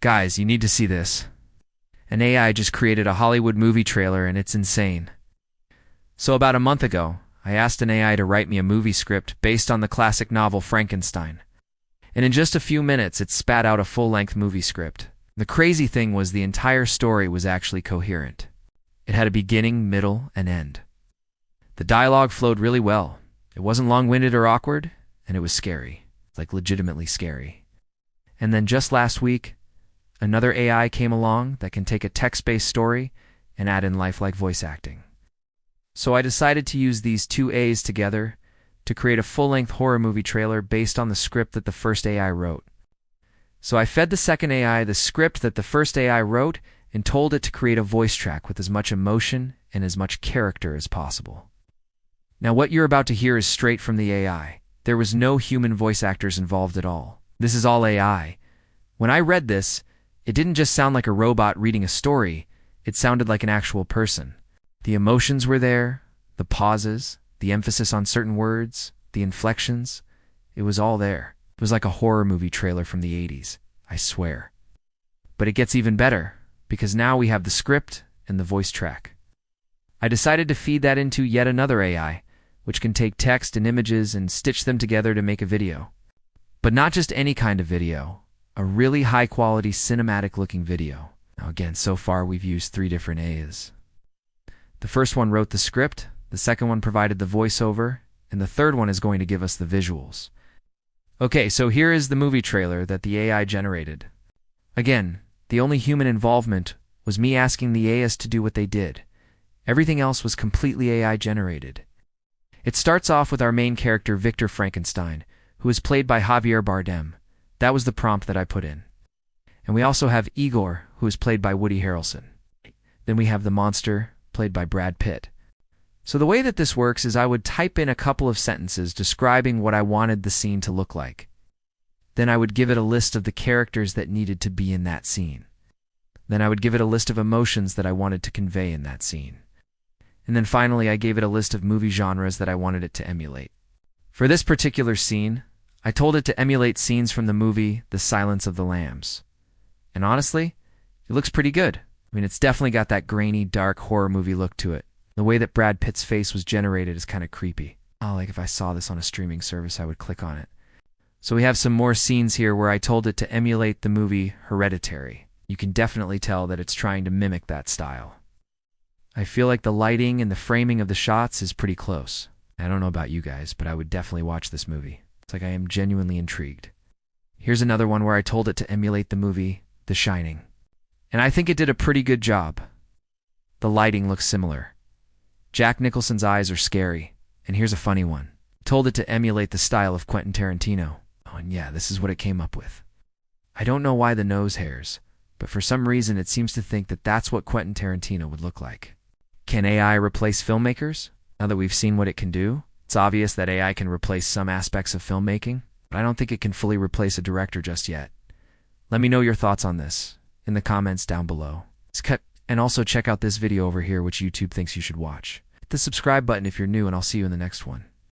Guys, you need to see this. An AI just created a Hollywood movie trailer and it's insane. So about a month ago, I asked an AI to write me a movie script based on the classic novel Frankenstein. And in just a few minutes, it spat out a full-length movie script. The crazy thing was the entire story was actually coherent. It had a beginning, middle, and end. The dialogue flowed really well. It wasn't long-winded or awkward, and it was scary. Like legitimately scary. And then just last week, another AI came along that can take a text-based story and add in lifelike voice acting. So I decided to use these two A's together to create a full-length horror movie trailer based on the script that the first AI wrote. So I fed the second AI the script that the first AI wrote and told it to create a voice track with as much emotion and as much character as possible. Now what you're about to hear is straight from the AI. There was no human voice actors involved at all. This is all AI. When I read this, it didn't just sound like a robot reading a story, it sounded like an actual person. The emotions were there, the pauses, the emphasis on certain words, the inflections. It was all there. It was like a horror movie trailer from the 80s, I swear. But it gets even better, because now we have the script and the voice track. I decided to feed that into yet another AI, which can take text and images and stitch them together to make a video. But not just any kind of video, a really high-quality cinematic-looking video. Now again, so far we've used 3 different A's. The first one wrote the script, the second one provided the voiceover, and the third one is going to give us the visuals. Okay, so here is the movie trailer that the AI generated. Again, the only human involvement was me asking the AIs to do what they did. Everything else was completely AI generated. It starts off with our main character, Victor Frankenstein, who is played by Javier Bardem. That was the prompt that I put in. And we also have Igor, who is played by Woody Harrelson. Then we have the monster, played by Brad Pitt. So the way that this works is I would type in a couple of sentences describing what I wanted the scene to look like. Then I would give it a list of the characters that needed to be in that scene. Then I would give it a list of emotions that I wanted to convey in that scene. And then finally, I gave it a list of movie genres that I wanted it to emulate. For this particular scene, I told it to emulate scenes from the movie The Silence of the Lambs. And honestly, it looks pretty good. I mean, it's definitely got that grainy, dark horror movie look to it. The way that Brad Pitt's face was generated is kind of creepy. Oh, like if I saw this on a streaming service, I would click on it. So we have some more scenes here where I told it to emulate the movie Hereditary. You can definitely tell that it's trying to mimic that style. I feel like the lighting and the framing of the shots is pretty close. I don't know about you guys, but I would definitely watch this movie. It's like I am genuinely intrigued. Here's another one where I told it to emulate the movie The Shining. And I think it did a pretty good job. The lighting looks similar. Jack Nicholson's eyes are scary. And here's a funny one. I told it to emulate the style of Quentin Tarantino. Oh, and yeah, this is what it came up with. I don't know why the nose hairs, but for some reason it seems to think that that's what Quentin Tarantino would look like. Can AI replace filmmakers? Now that we've seen what it can do, it's obvious that AI can replace some aspects of filmmaking, but I don't think it can fully replace a director just yet. Let me know your thoughts on this in the comments down below. And also check out this video over here which YouTube thinks you should watch. Hit the subscribe button if you're new, and I'll see you in the next one.